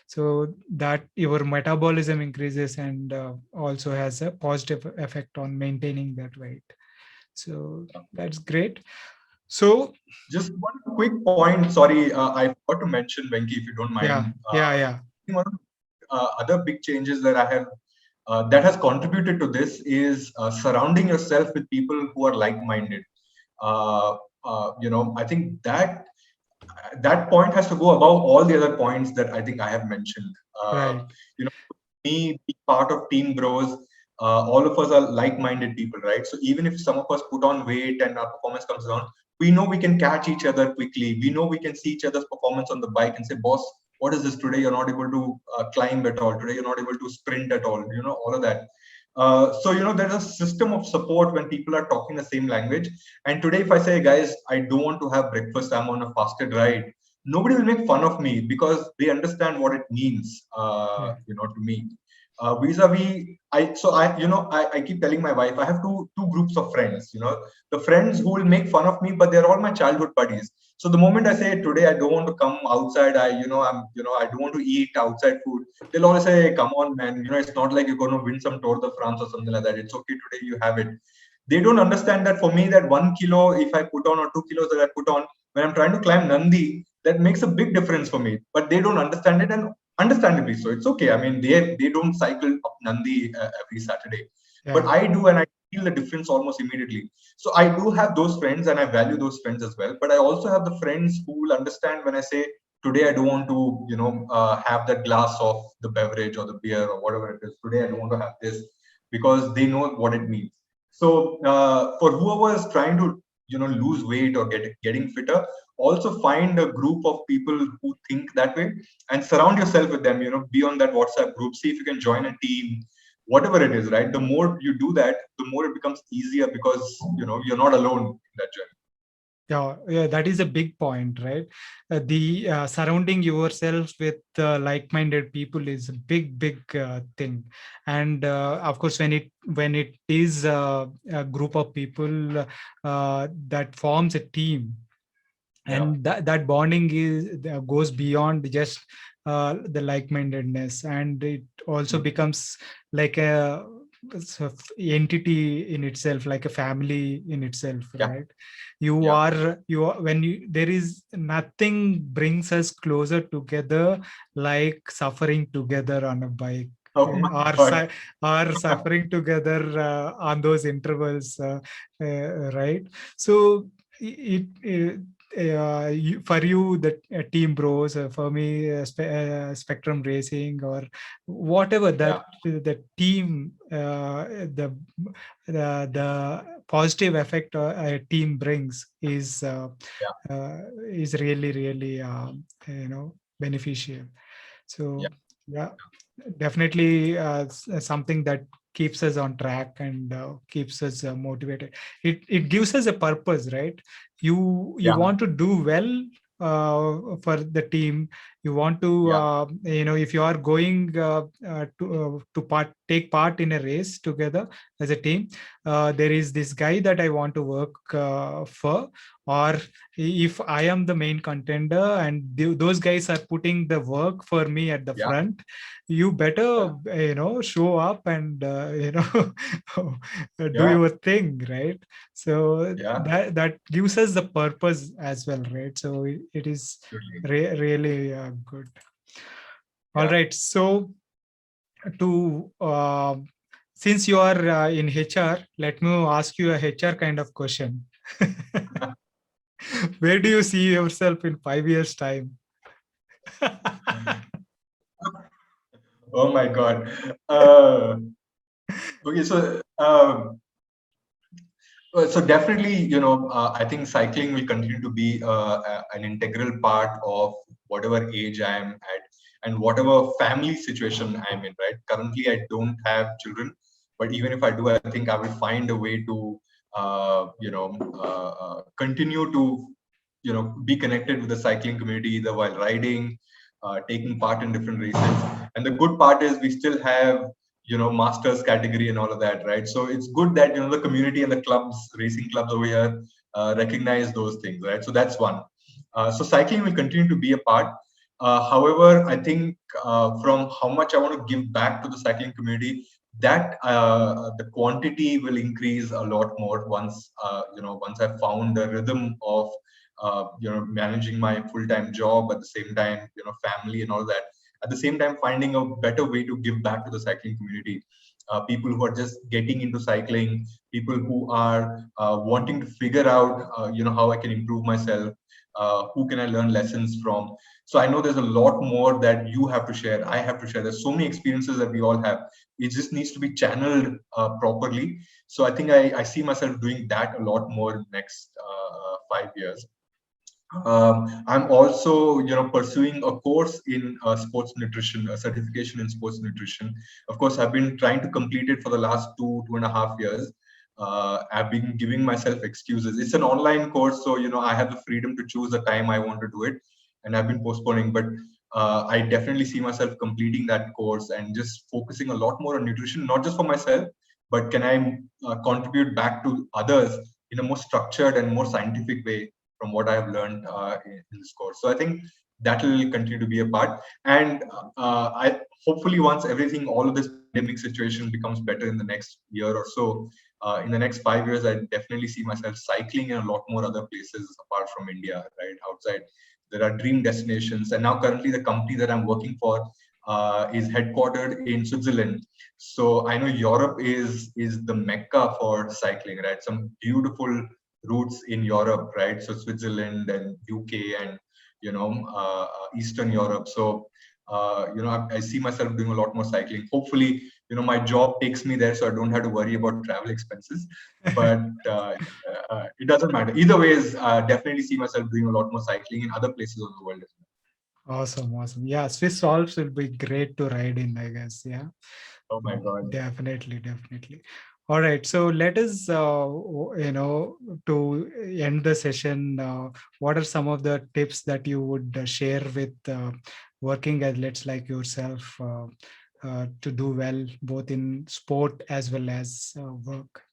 so that your metabolism increases and also has a positive effect on maintaining that weight. So that's great. So just one quick point. Sorry, I forgot to mention, Venki, if you don't mind. One of other big changes that I have that has contributed to this is surrounding yourself with people who are like-minded. I think that point has to go above all the other points that I think I have mentioned. Me, be part of Team Bros. All of us are like-minded people, right? So even if some of us put on weight and our performance comes down, we know we can catch each other quickly. We know we can see each other's performance on the bike and say, boss, what is this today? You're not able to climb at all. Today, you're not able to sprint at all. All of that. There's a system of support when people are talking the same language. And today, if I say, guys, I don't want to have breakfast, I'm on a fasted ride, nobody will make fun of me because they understand what it means, to me. Vis-a-vis, I keep telling my wife, I have two groups of friends, the friends who will make fun of me, but they're all my childhood buddies. So the moment I say today I don't want to come outside, I don't want to eat outside food, they'll always say, hey, come on, man, it's not like you're going to win some Tour de France or something like that. It's okay, today you have it. They don't understand that for me, that 1 kilo if I put on or 2 kilos that I put on when I'm trying to climb Nandi, that makes a big difference for me. But they don't understand it, and understandably so. It's okay. I mean, they don't cycle up Nandi every Saturday, but I do, and I feel the difference almost immediately. So I do have those friends, and I value those friends as well. But I also have the friends who will understand when I say today I don't want to, have that glass of the beverage or the beer or whatever it is. Today I don't want to have this, because they know what it means. So for whoever is trying to lose weight or getting fitter, also find a group of people who think that way and surround yourself with them. Be on that WhatsApp group, see if you can join a team, whatever it is, right? The more you do that, the more it becomes easier, because you're not alone in that journey. Yeah, that is a big point, right? The surrounding yourself with like-minded people is a big thing. And of course, when it is a group of people that forms a team, and that bonding goes beyond just the like-mindedness, and it also becomes like a entity in itself, like a family in itself, right? There is nothing brings us closer together like suffering together on a bike. Or suffering together on those intervals, right? So for you, the Team Bros, for me, Spectrum Racing, or whatever that the team, the positive effect a team brings is really beneficial. So definitely something that keeps us on track and keeps us motivated. It gives us a purpose, right? You want to do well for the team. You want to Yeah. if you are going to take part in a race together as a team, there is this guy that I want to work for, or if I am the main contender and those guys are putting the work for me at the Yeah. front, you better Yeah. show up and do Yeah. your thing, right? So Yeah. that gives us the purpose as well, right? So it is Absolutely. really good. All Yeah. right, so to since you are in HR, let me ask you a HR kind of question. Where do you see yourself in 5 years time? Oh my God. Okay, so so definitely, I think cycling will continue to be an integral part of whatever age I am at and whatever family situation I'm in, right? Currently, I don't have children, but even if I do, I think I will find a way to, continue to, be connected with the cycling community, either while riding, taking part in different races. And the good part is we still have masters category and all of that, right? So it's good that the community and the clubs, racing clubs over here, recognize those things, right? So that's one. So cycling will continue to be a part. However, I think from how much I want to give back to the cycling community, that the quantity will increase a lot more once I've found the rhythm of managing my full-time job, at the same time family and all that, at the same time finding a better way to give back to the cycling community. People who are just getting into cycling, people who are wanting to figure out how I can improve myself, who can I learn lessons from. So I know there's a lot more that you have to share, I have to share. There's so many experiences that we all have. It just needs to be channeled properly. So I think I see myself doing that a lot more in the next 5 years. I'm also, pursuing a course in sports nutrition, a certification in sports nutrition. Of course, I've been trying to complete it for the last 2.5 years. I've been giving myself excuses. It's an online course, so I have the freedom to choose the time I want to do it, and I've been postponing. But I definitely see myself completing that course and just focusing a lot more on nutrition, not just for myself, but can I contribute back to others in a more structured and more scientific way from what I have learned in this course. So I think that will continue to be a part. And I hopefully once everything, all of this pandemic situation becomes better in the next year or so, in the next 5 years, I definitely see myself cycling in a lot more other places apart from India, right? Outside, there are dream destinations. And now currently the company that I'm working for is headquartered in Switzerland. So I know Europe is the mecca for cycling, right? Some beautiful routes in Europe, right? So Switzerland and UK and Eastern Europe. So I see myself doing a lot more cycling. Hopefully, my job takes me there, so I don't have to worry about travel expenses. But it doesn't matter. Either ways, definitely see myself doing a lot more cycling in other places of the world as Awesome. Yeah, Swiss Alps will be great to ride in, I guess. Yeah. well. Oh my God. Definitely. All right. So let us, to end the session, what are some of the tips that you would share with working athletes like yourself to do well both in sport as well as work?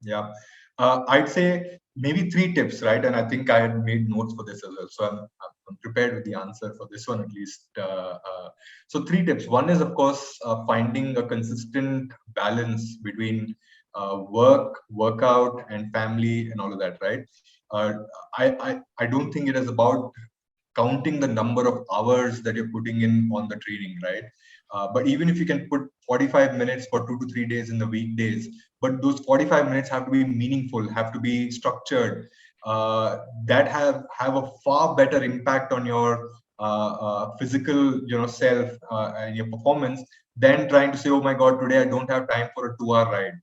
Yeah. I'd say maybe three tips, right? And I think I had made notes for this as well. So I'm prepared with the answer for this one at least. So three tips. One is, of course, finding a consistent balance between work, workout, and family and all of that, right? Uh, I don't think it is about counting the number of hours that you're putting in on the training, right? But even if you can put 45 minutes for 2 to 3 days in the weekdays, but those 45 minutes have to be meaningful, have to be structured, that have a far better impact on your physical, self and your performance than trying to say, oh my God, today I don't have time for a 2 hour ride.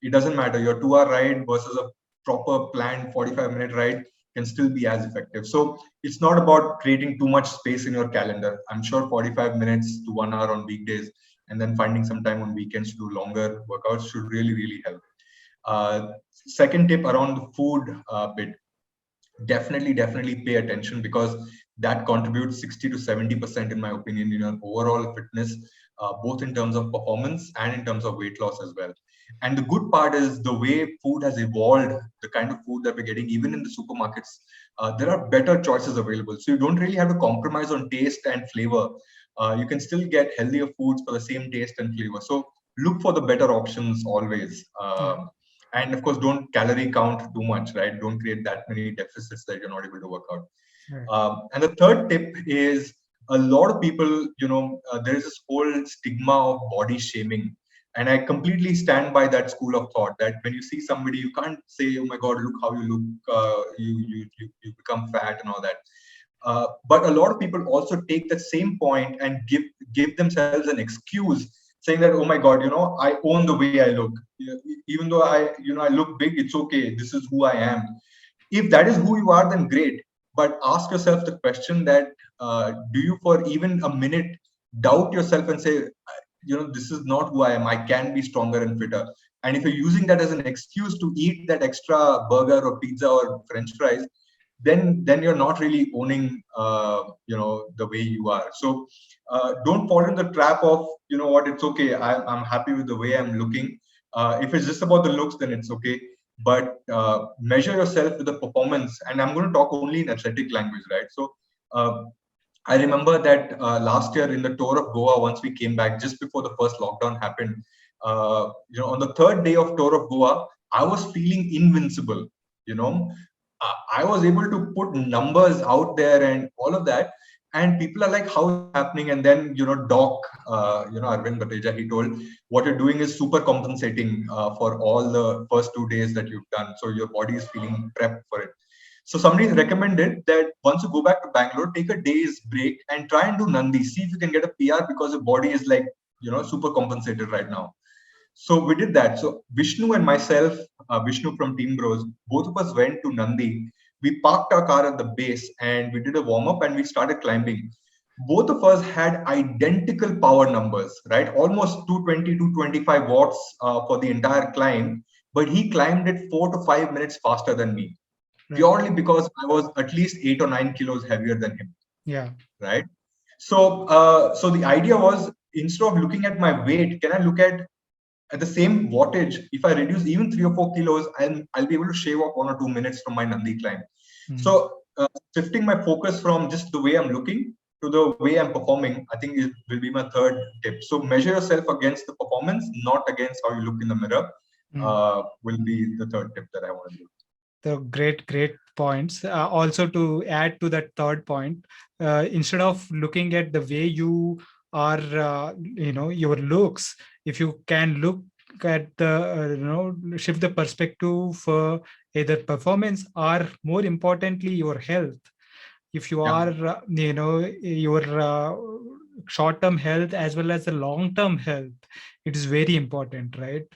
It doesn't matter. Your 2 hour ride versus a proper planned 45-minute ride can still be as effective. So it's not about creating too much space in your calendar. I'm sure 45 minutes to 1 hour on weekdays and then finding some time on weekends to do longer workouts should really help. Second tip around the food bit, definitely pay attention, because that contributes 60 to 70%, in my opinion, in your overall fitness, both in terms of performance and in terms of weight loss as well. And the good part is the way food has evolved, the kind of food that we're getting, even in the supermarkets, there are better choices available. So you don't really have to compromise on taste and flavor. You can still get healthier foods for the same taste and flavor. So look for the better options always. And of course, don't calorie count too much, right? Don't create that many deficits that you're not able to work out. And the third tip is, a lot of people, there is this whole stigma of body shaming. And I completely stand by that school of thought that when you see somebody, you can't say, "Oh my God, look how you look, you become fat," and all that. But a lot of people also take the same point and give themselves an excuse, saying that, "Oh my God, I own the way I look. Even though I look big, it's okay. This is who I am." If that is who you are, then great. But ask yourself the question that, do you for even a minute doubt yourself and say, this is not who I am. I can be stronger and fitter. And if you're using that as an excuse to eat that extra burger or pizza or French fries, then you're not really owning, the way you are. So don't fall in the trap of, it's okay. I'm happy with the way I'm looking. If it's just about the looks, then it's okay. But measure yourself with the performance. And I'm going to talk only in athletic language, right? So I remember that last year in the tour of Goa, once we came back just before the first lockdown happened, on the third day of tour of Goa, I was feeling invincible. I was able to put numbers out there and all of that. And people are like, "How is it happening?" And then, Doc, Arvind Bateja, he told, "What you're doing is super compensating for all the first 2 days that you've done. So your body is feeling prepped for it." So somebody recommended that once you go back to Bangalore, take a day's break and try and do Nandi. See if you can get a PR, because your body is like, super compensated right now. So we did that. So Vishnu and myself, Vishnu from Team Bros, both of us went to Nandi. We parked our car at the base and we did a warm up and we started climbing. Both of us had identical power numbers, right? Almost 220, 225 watts for the entire climb. But he climbed it 4 to 5 minutes faster than me, purely because I was at least 8 or 9 kilos heavier than him. Yeah. Right. So, so the idea was, instead of looking at my weight, can I look at the same wattage? If I reduce even 3 or 4 kilos, I'll be able to shave off 1 or 2 minutes from my Nandi climb. So shifting my focus from just the way I'm looking to the way I'm performing, I think it will be my third tip. So measure yourself against the performance, not against how you look in the mirror. Will be the third tip that I want to do. The great points. Also, to add to that third point, instead of looking at the way you are, your looks, if you can look at the, shift the perspective for either performance or, more importantly, your health. If you are, your short-term health as well as the long-term health, it is very important, right?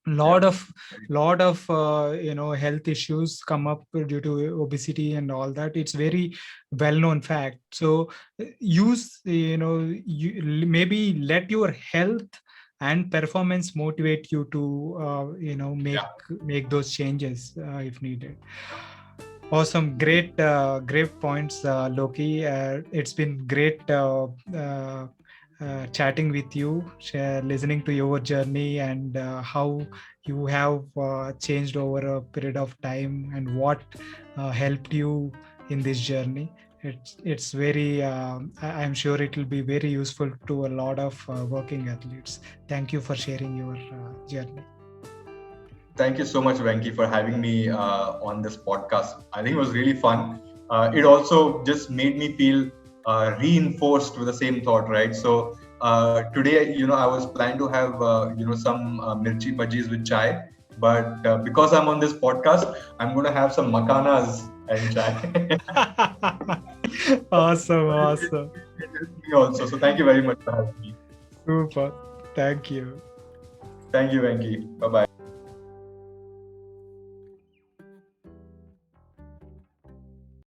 Lot of health issues come up due to obesity and all that. It's very well-known fact. So use, you maybe let your health and performance motivate you to make those changes if needed. Awesome. Great points, Loki. It's been great chatting with you, listening to your journey and how you have changed over a period of time and what helped you in this journey. It's very, I'm sure it will be very useful to a lot of working athletes. Thank you for sharing your journey. Thank you so much, Venki, for having me on this podcast. I think it was really fun. It also just made me feel reinforced with the same thought, right? So today, I was planning to have, some mirchi bhajis with chai, but because I'm on this podcast, I'm going to have some makanas and chai. Awesome. Me also. So thank you very much for having me. Super. Thank you. Thank you, Venki. Bye-bye.